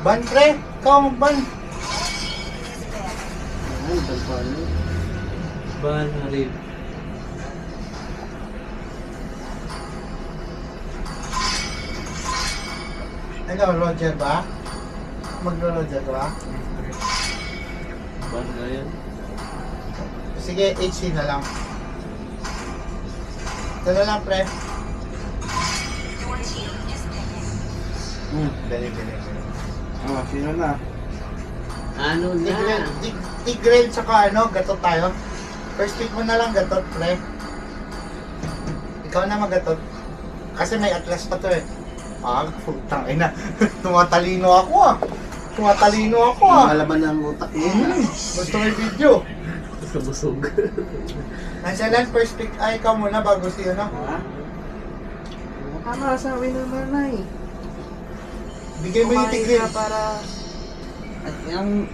Ban, pre! Ikaw mag-ban! Ay, talpano. Ban, Harib. Ano, Roger ba? Magro-Roger ka ba? Ban na yan. Sige, HC na lang. Ito na lang, pre. Dali. Oh, sino na? Ano na? Tigreal tsaka ano, gatot tayo. First pick mo na lang gatot, pre. Ikaw na magatot. Kasi may atlas pa to eh. Putang ina. Tumatalino ako ah. Malaman ng utak mo. Gusto mo yung video? Busog. Nandiyan first pick. Ay, ikaw muna bago siya, no? Ha? Nakakasabi naman na eh. Bigay mo yung Kumain tigreal. ka para... At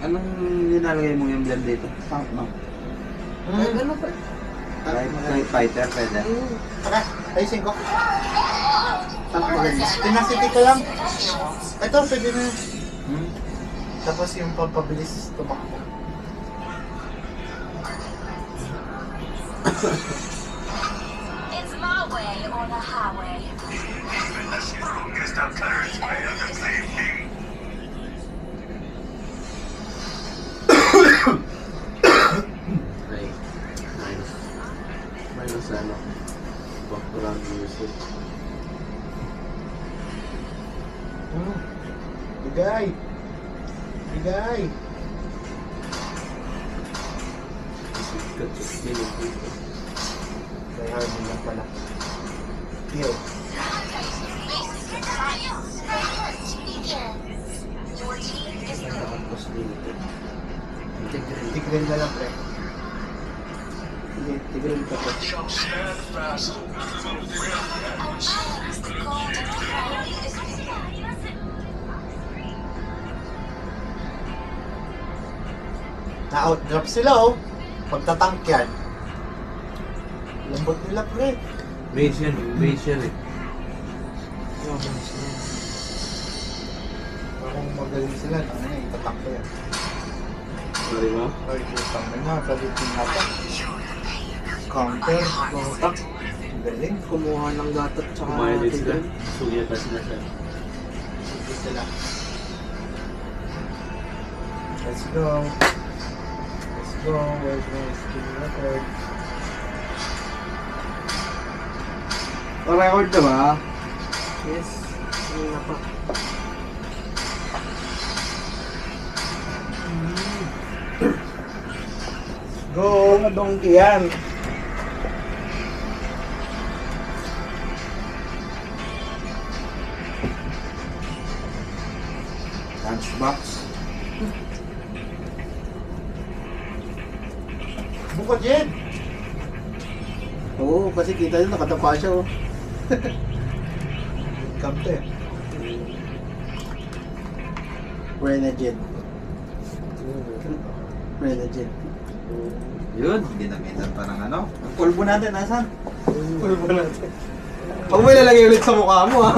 anong nilalagay mo yung blood dito? Tank mo. Ay, ano pa? Kahit fighter, pwede. Tara, ayusin ko. Tank maganda. Tinasiti ko lang. Ito, pwede na. Hmm? Tapos yung pampabilis tumakbo. It's my way or the highway. Ay, minus. Minus ano? Background music. Bigay. Sikat sa skinny dito. May hardin lang pala. Deal. Your team is Tapos dito. Tigreal na lang, pre. Sige, tigil ka pa. our chance to go to the highway is Na-outdrop sila, oh. Pagtatank yan. Lambot nila, pre. Base yan eh. Parang magaling sila. Ano na, itatank ko yan. Sorry mo? Ay, putang na nga. Palitin na pa. Counter. Bangtak. Galing. Kumuha ng gatot tsaka Kumain din sila. tigil. Sugyan pa sila siya. Sige sila. Let's go. Where's my skin record? Record ka ba? Yes. Ano na pa? Go! Mga donkey yan. Lunchbox. Buka Jed! Oo, kasi kita nyo nakatapa siya oh. Kamte. Renegade. Renegade. Yun, ginamitan pa ng ano. Ang pulbo natin, nasan? Pulbo natin. Huwag mo ilalagay ulit sa mukha mo ha.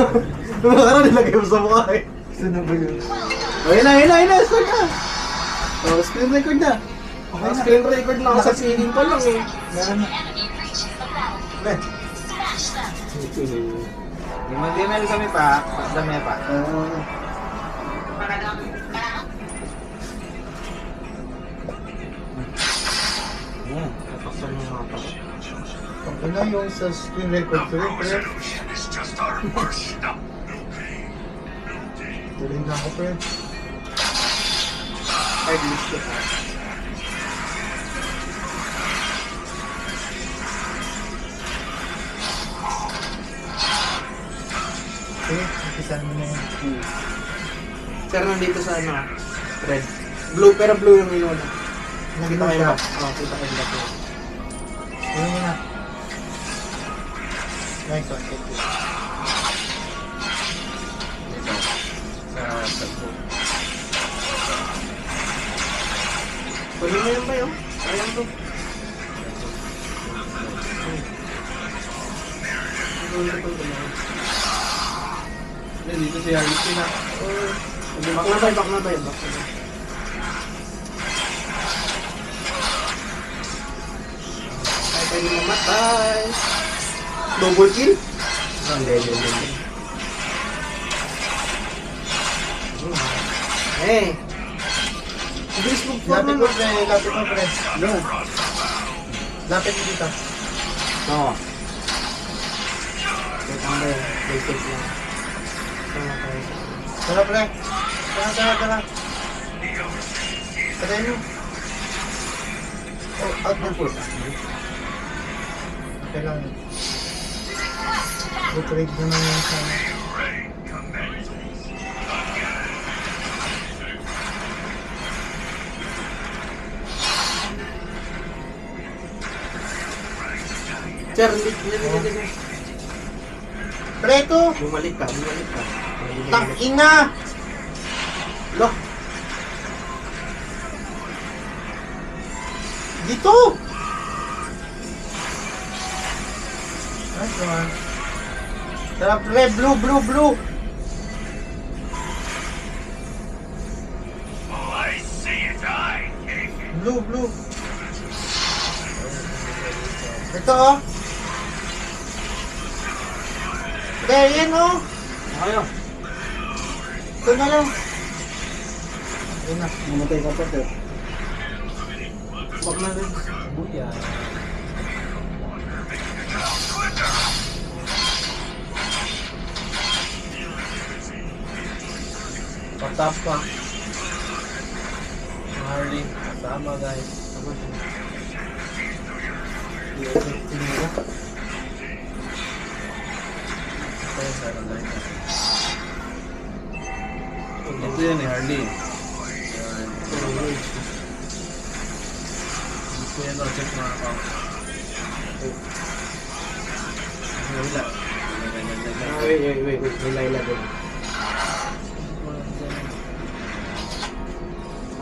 Nakaraan nilagay mo sa mukha eh. Sino ba yun? Ayun na, start na. Oh, screen record na. Okay, screen record na sa singing pa lang eh. Meron na. Pre, Limang kami pa, dami pa. Kapaksan mo mga pa. pag ano yung sa screen record ko yun, pre. Tuloy na ako, pre. Hard list ko ha. Sige, umpisan mo na yun. Sir, nandito sa ano, red. Blue, pero blue yung inuna. Nandito Kita kayo siya. ba? Oo, kita kayo ba? Tuloy mo na. Nice one, thank you. Ito, sa cellphone. Pwede mo yun ba yun? Sayang to. Ano yung ito na? Dito si Harry na. Back na bay, back na bay. Tayo tayo mamatay. Double kill? Hindi. Eh. Bilis mo po Lapit mo, pre. Lapit mo, pre. No. Lapit mo dito. Oo. Wait lang ba yun? Wait lang. Tama tayo. Tara, pre. Tara. Tara mo. Oh, out na po. Okay lang. Butrade naman yung sana. Sir, hindi. Pre, ito! Bumalik ka. Tangina! Loh! Dito! Nice one. Tara, pre. Blue. Blue. Ito, oh. Pre, yan, oh. Ayaw. Ito na lang. Ayun na. Mamatay ka pa, sir. Wag na rin. Buya. Patap pa. Harley. Tama guys. Ito yan eh, Harley. Ito yan, check mga account. Wala. Wait. May Layla din.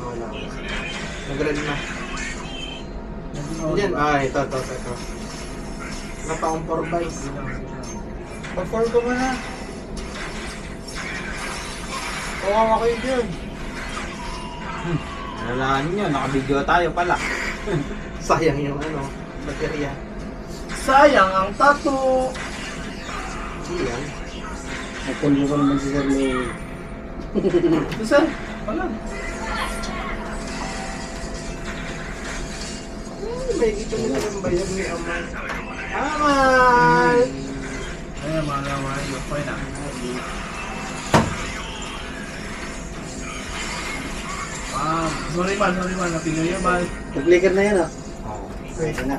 Wala. Nag-ready na. Yan. Ito. Napakong 4x. Mag-form ko muna. Kawawa kayo dyan. Alalaan nyo, nakabidyo tayo pala. Sayang yung baterya. Sayang ang tattoo! Yan. Nagpulbo ko naman si Sir Leo. Sir, wala. May ito mo na ng bayag ni Amal. Amal! Ayan mga naman, yung point na. Sorry man, napinyo yun man. Nag-flicker na yan, Push na,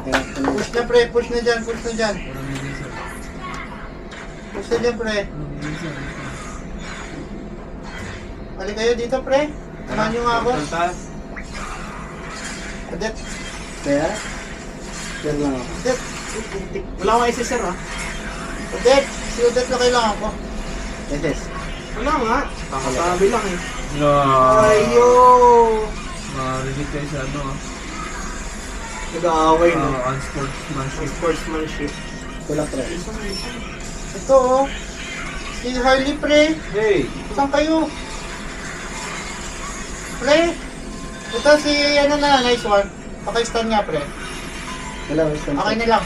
pre. Push na dyan. Walang video, sir. Push na dyan, pre. Walang video, sir. Balik kayo dito, pre. Samahan nyo nga ako. Adet. Kaya? Yan lang ako. Adet. Wala akong SSR Adet. Si Adet na kailangan ko. SS. Wala nga. Kakasabi lang eh. No. Ayo! Ma-reject kayo sa ano. Nag-aaway no. Unsportsmanship. Sportsmanship. Wala pre. Ito, oh. Si Harley, pre. Hey! Saan kayo? Pre. Ito si, nice one. Paki-stand nga, pre. Wala, wala. Okay na lang.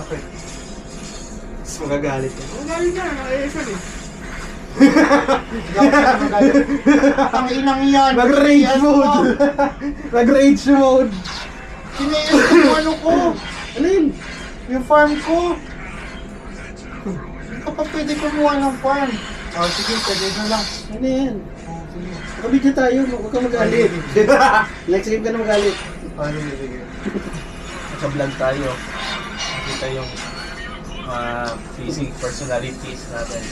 Okay. Mas magagalit ka. Magagalit ka, naka-ASL eh. Hindi ako sana magalit. Ang inang yan. Mag-rage mode! Mag-rage mode! Sinayos ko yung ano ko. Ano yun? Yung farm ko. Hindi ka pa pwede kumuha ng farm. Oh, sige, pwede na lang. Ano yan? Nakabidyo tayo, huwag ka magalit. Next game ka na magalit. Oh, sige. Naka-vlog tayo. Nakita yung physique personalities natin.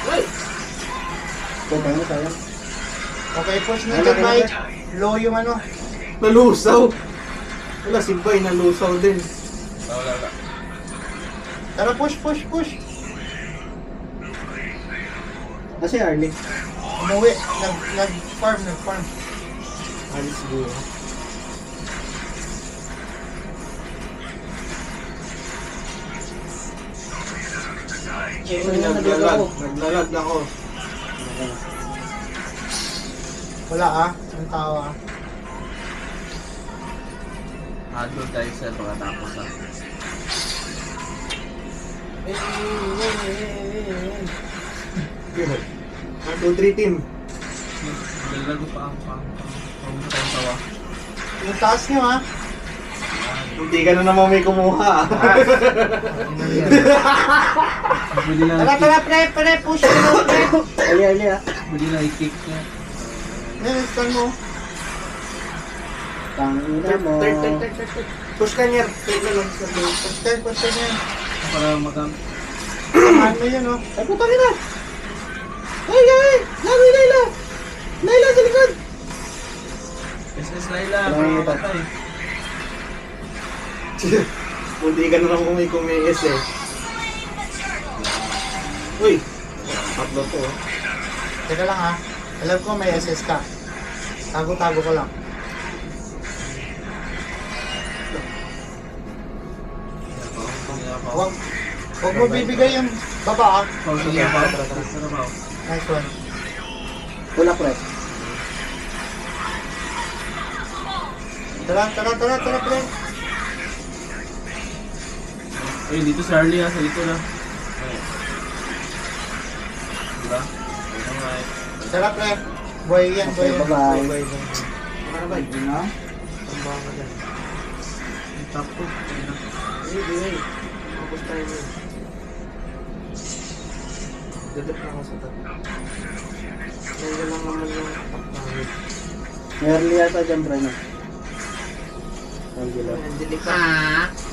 Wait! Kung ano tayo? Okay, push na dyan, Mike. Low yung ano. Nalusaw! Wala, si Bay nalusaw din. Wala. Tara, push. Kasi Arlie. Umuwi. Nag-farm. Arlie siguro. Naglalag ako. Wala ang tao Doon tayo sir pagkatapos ha. 1, 2, 3 team. Dalago pa ang tawa. Yung taas nyo Hindi ka na naman may kumuha. Bili lang Tara, pre, push mo, pre. Ali. Bili lang i-kick niya. Yan, stand mo. Turn. Push ka niya. Turn na lang. Push yan. Para magam... Samahan mo yun, Ay, puta ka na. Ay! Layla sa likod. SS Laila, mga patay. Hindi ka na naman may kumayas eh. Uy! Tatlo to. Teka lang Alam ko may SS ka. Tago-tago ka lang. Huwag mo bibigay yung baba Sige pa. Tara ba? Nice one. Wala pre. Tara, pre. Ay, dito si Harley sa dito na. Diba? Alright. Tara, pre. Boy yan. Bye-bye. Boy. Para ba? Yun na? Tambang ka dyan. Yung top 2. Hey. Focus tayo mo. Dadap na ako sa top. Kaya lang naman yung top namin. Merly yata dyan pre na. Angela. Angelica. Tara.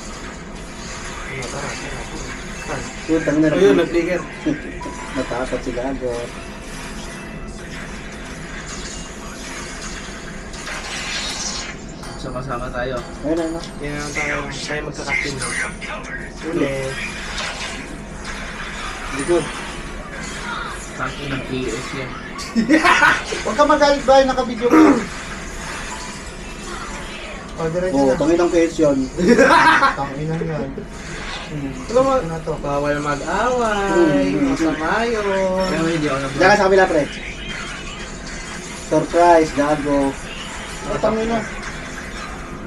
Putang na. Ayun, nag-trigger. Natakot si Gago. Sama-sama tayo. Ayun na. Yan ang tayo magkakasin. Uli. Likod. Tangin ng AS yan. Huwag ka magalit ba? Naka-video ko. Orderan nyo Oo, na. tangin ang question. Tangin na yan. Alam mo, Ito na to. bawal mag-away, masama yun. Pero hindi ako Diyan ka sa kabila, pre. Surprise, Gago. Ay, tangin na.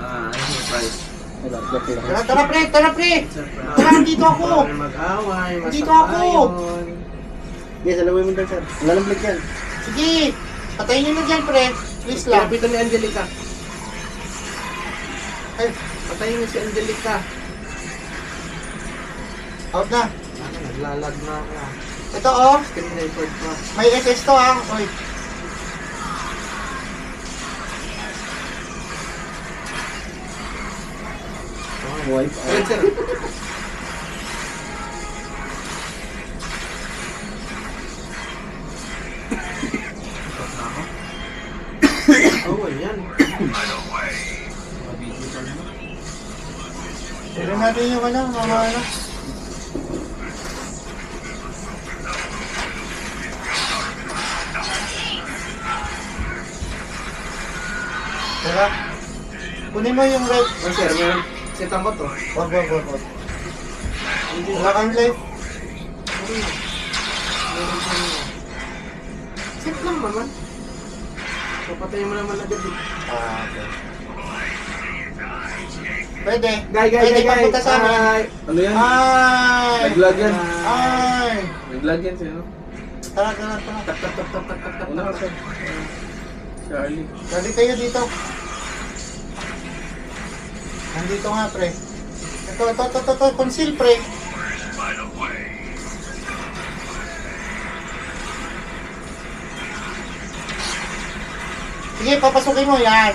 Ano yung surprise? Wala, joke lang. Tara, pre. Surprise. Tara, dito ako. Bawal mag-away, masama Dito ako. yun. Yes, alam mo yung sir. Wala lang blik yan. Sige. Patayin nyo na dyan, pre. Please lang. Kapito ni Angelica. Ay, Patayin mo si Angelica. out na. Naglalag na ako. Ito, Screen record pa. May SS to, Uy. Wipe out. Sir. Stop na ako. Oh, yan. Mga video pa naman. Tira natin yung mga Tara. Kunin mo yung right. Oh, sir, meron. Sitan ko to. Wag. Wala kang life. Sit lang naman. Papatayin mo naman agad eh. Okay. Pwede. Guy. papunta sa amin. Ay. Ano yan? Ay! Naglag yan. Ay! Naglag yan sa'yo. Tara. Tak. Una ka sir. Charlie. Lagi kayo dito. Nandito nga, pre. Ito. Conceal, pre. Sige, papasukin mo. Yan.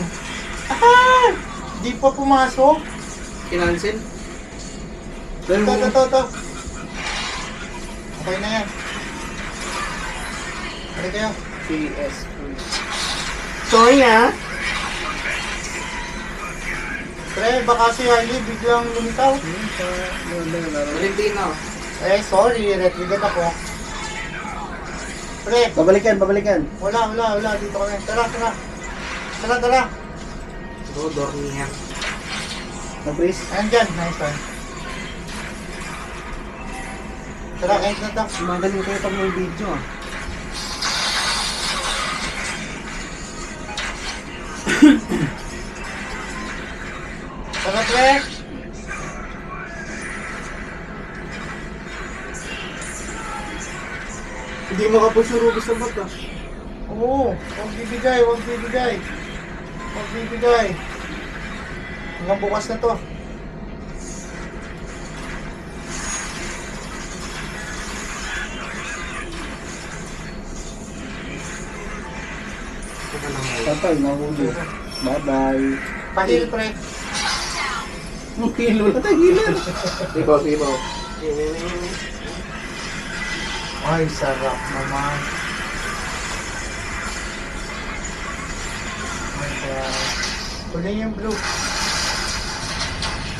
Ah! Di pa pumasok. Kinancel? Ito. Okay na yan. Lagi kayo. PS. Sorry ah. Pre, baka si Harley biglang lumitaw. Valentino. Sorry. Retrigger ako. Pre, Babalikan. wala. Dito kami. Tara. Rodor niya. Nabris. Ayan dyan. Nice one. Tara, end na to. Magaling kayo pag may video ah. Tara, pre. Hindi makapusurubos sa mata. Oo, huwag bibigay, huwag bibigay. Huwag bibigay. Hanggang bukas na to. Tatay, nahuli. Bye-bye. Pahil, pre. Ang kilo na tayo, healer. Ibaw, ibaw. Ay, sarap naman. My God. Kunin yung blue.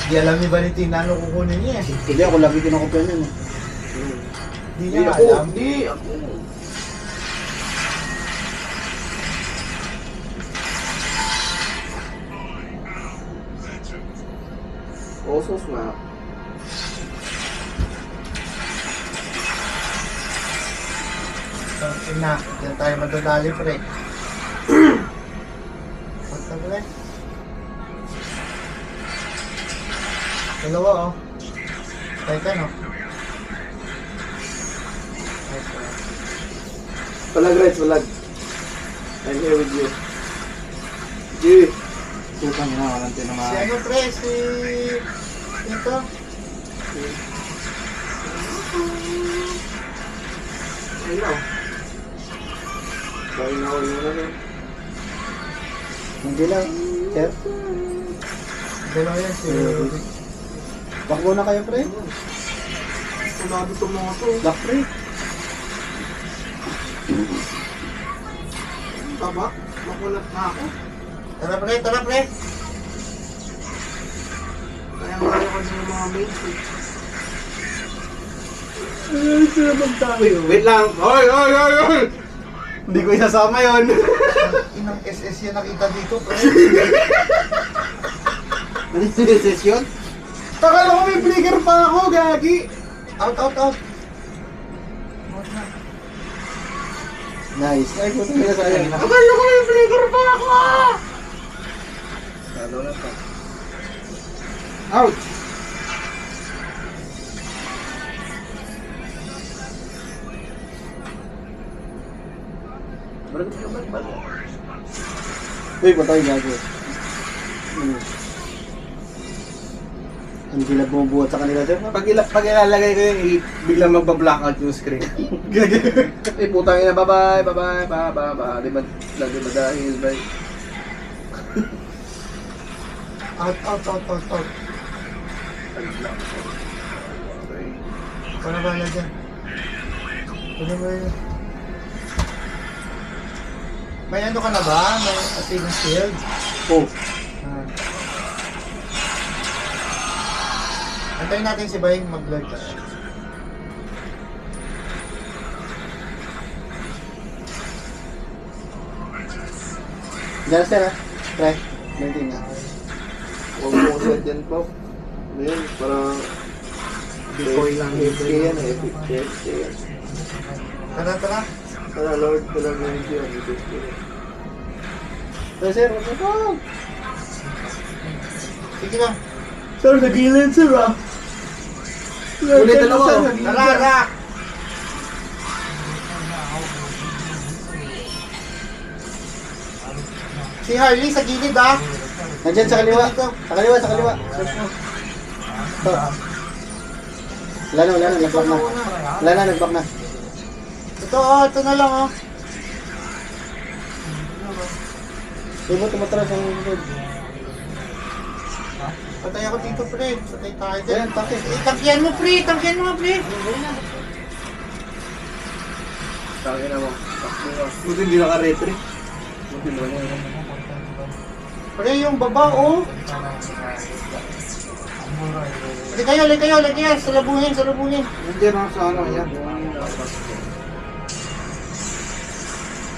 Di alam ni Valentina ano kukunin niya. Hindi, ako lagi kinakopyan yun. Di niya alam. Hindi, ako. Osos nga. Na, diyan tayo madadali, pre. Basta, pre. Dalawa, oh. Teka, no? Palag, Reds, palag. I'm here with you. G. Sutang na, walang Si tinamahan. ano, pre? Si... Ito? Ayun na. Sorry na ako yun na. Hindi lang, sir. Dalawa yan, si... Bakbo na kayo, pre. Kulado itong mga to. Lock, pre. Baba, makulat na ako. Tara, pre, tara, pre. Kaya nga ako sa mga mates. Wait lang. Hoy, hoy, hoy, hoy! Hindi ko isasama yun. Inang SS yan nakita dito, pre. Ano yung session? Takala ko may flicker pa ako, gagi. Out, out, out. Nice. Ay, puto nila sayang. Akala ko may flicker pa ako! Lalo na pa. Ouch! Uy, patay gago. Ano sila bumubuhat sa kanila, sir? Pag ilalagay ko yun, biglang magpa-blackout yung screen. Eh, putang ina, bye-bye, bye-bye, bye-bye, bye-bye. Di ba, lagi ba dahil, bye? Out, out, out, out, out. Ano ba na dyan? Ano ba yun? May ano ka na ba? May ating shield? Oh. Ah. Antayin natin si Baying mag-lord. Diyan, sir, ha? Try. Maintain nga. Huwag mo set yan, Pop. Ano yun? Parang... Decoy lang. FK yan, FK yan. Tara, tara. Para Lord ko lang yung video. Sir, what's up? Sige lang. Sir, nag-ilan, sir, ah. Ulit dalawa. Tara, tara. Si Harley sa gilid, ah. Nandiyan sa kaliwa. Dito. Sa kaliwa, sa kaliwa. Ito. Wala na, nag-back na. Wala na, nag-back na. Ito, oh. Ito na lang, oh. Hindi mo tumatras ang likod. Patay ako dito, pre. Patay tayo dyan. Ayan, takip. Tangkihan mo, pre. Tangkihan mo, pre. Tangin na mo. Takbo ka. Buti hindi naka-retry. Buti mo na yun. Pre, yung baba, oh. Lagi kayo. Salubungin. Nandiyan ako sa ano, yan.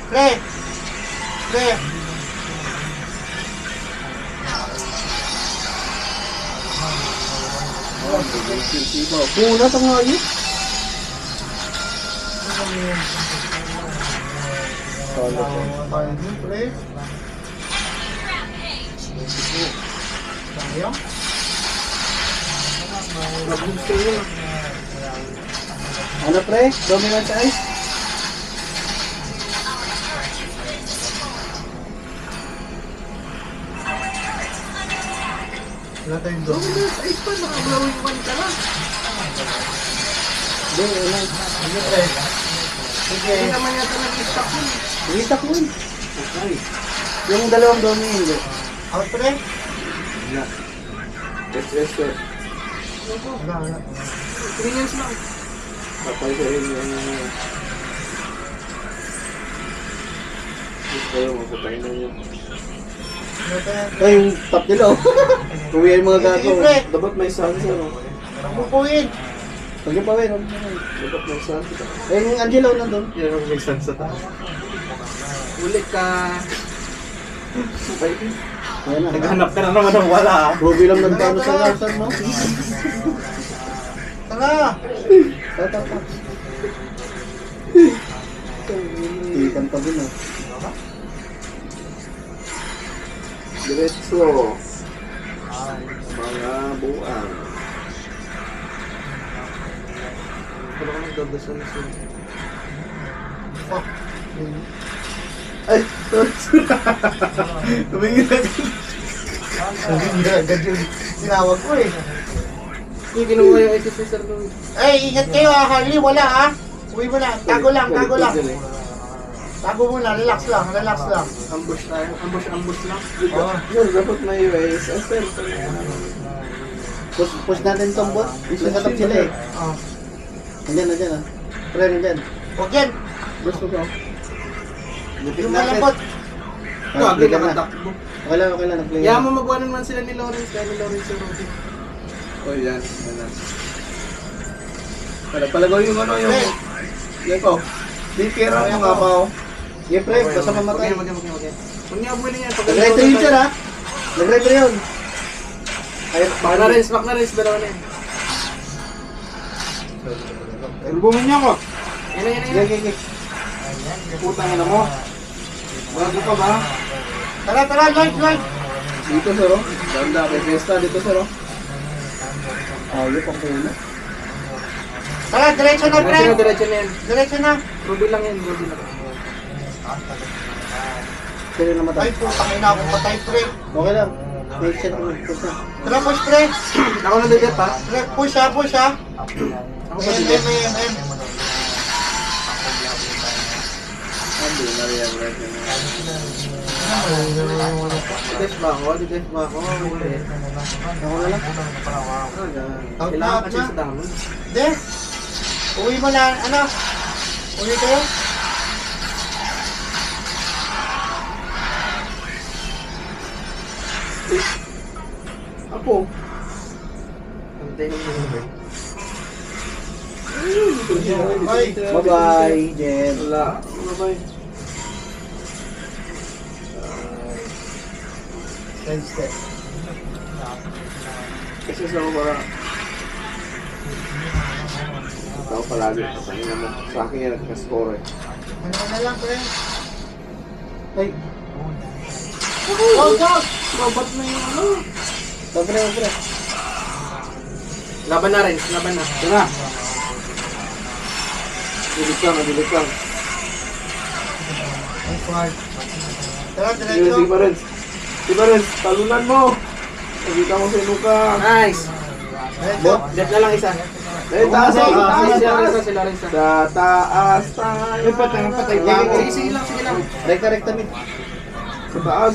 Pre. Puna sa mga yun. Solo po. Ayun, pre. Rampage. Sayang. Mag-boost kayo yun. Ano pre? Dominant sa ice? Wala tayong doon. Ay, pa, nakablowing one ka lang. Hindi, wala. Sige, pre. Sige. Hindi naman yata nag-stock yun. Itak mo. Okay. Yung dalawang dominant hindi. Out, pre. Wala. Yes, sir. Wala, wala. Tingins lang. Patay sa inyo. Gusto kayo, mapatay na nyo. Wala tayong... Ay, yung top nila oh. Kuya yung mga gago. Sige, pre. Dapat may sansa, no? Pupuin. Huwag yung pawin. Dapat may sansa. Eh, yung Angelo nandun. Yan ang may sansa tayo. Ulit ka. Sabay. Ayan na. Naghanap ka na naman ng wala ah. Ruby lang nagkano sa Larson mo. Tara. Tata. Tikan pa din oh. Diretso. Mga buang. Wala ka nagdadasal sa... Fuck. Ay! Tumingin na din. Sabi niya agad yung sinawag ko eh. Hindi kinuha yung SS ni Sir Louie. Ay, ingat kayo ah, Harley. Wala ah. Uwi mo na. Tago lang, tago lang. Tago muna. Relax lang, relax lang. Ambush tayo. Ambush lang. Oo. Yun, dapat may ways. Ay, sir. Push natin tong bot. Nagkatap sila eh. Oh. Nandyan ah. Pre, nandyan. Huwag yan. Gusto ko. Yung malapot. Ah, Wag play ka na. nakatakbo. Okay lang, nag-play. Kaya mo magwanan man sila ni Lawrence. Kaya ni Lawrence yung Rudy. Oh, yan. Palagaw yung ano yung... Yan ko. Di kira mo nga pa oh. Yeah, pre, basta mamatay. Wag yan. Huwag niya abuhin niya. Nag-retro yun siya ha. Nag-retro yun. Ay, Back na rin. Dalawa na yun. Lubumin niyo ako. Yan. Okay. Putang ina mo. Bago ka ba? Tara, live. Dito, sir, oh. Ganda, may fiesta dito, sir, oh. Ayop ang puno. Tara, diretso na, pre. Diretso na yan. Diretso na. Ruby lang yan, Ruby lang. Sino namatay? Ay, putang ina akong patay, pre. Okay lang. Make shot mo. Push na. Tara, push, pre. Ako na ligat, ha? Pre, push ha. Ako pa ligat. M. Hindi na rin, right na. Dides ba ako? Okay. Ako na lang. Out Kailangan na. kasi sa dami. De. Uwi mo na, ano? Uwi kayo? Ako. Antay ng mga Bye. Bye-bye, Jen. Wala. Bye-bye. Side step. Kasi sa ako para... Ikaw palagi. Kasi naman sa akin yan nagka-score eh. Ano na lang, pre? Ay, Go! Robot na yung ano. pre. Laban na rin. Tara. Dilit lang. Ang smart. Tara, Sige diretso. pa rin. Talunan mo. Nakita mo sa Luka. Nice. Diretso. Jet na lang isa. Eh, taas Sila Rin. Sa taas tayo. Ay, patay pa ako. Sige lang. Rekta mid. Sa taas.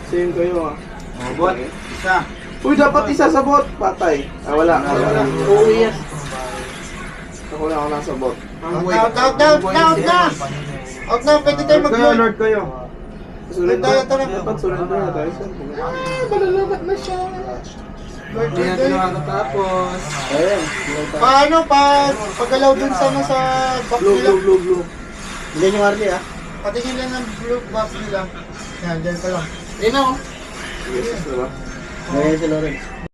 Same kayo ah. Oh, bot. Isa. Uy, dapat isa sa bot. Patay. Ah, wala. Uuwi yan. Ako na ako nasa bot. Out na, pwede tayo mag-lord. Lord kayo. Sunod Tayo, tara. Dapat sunod na tayo. Malalabat na siya. Lord, Hindi natin makakatapos. Ayan. Paano pag-alaw dun sa box nila? Blue. Hindi yung Harley ah. Patingin lang ng blue box nila. Yan, dyan ka lang. Ayun na oh. Yes, diba? Ngayon si Lawrence.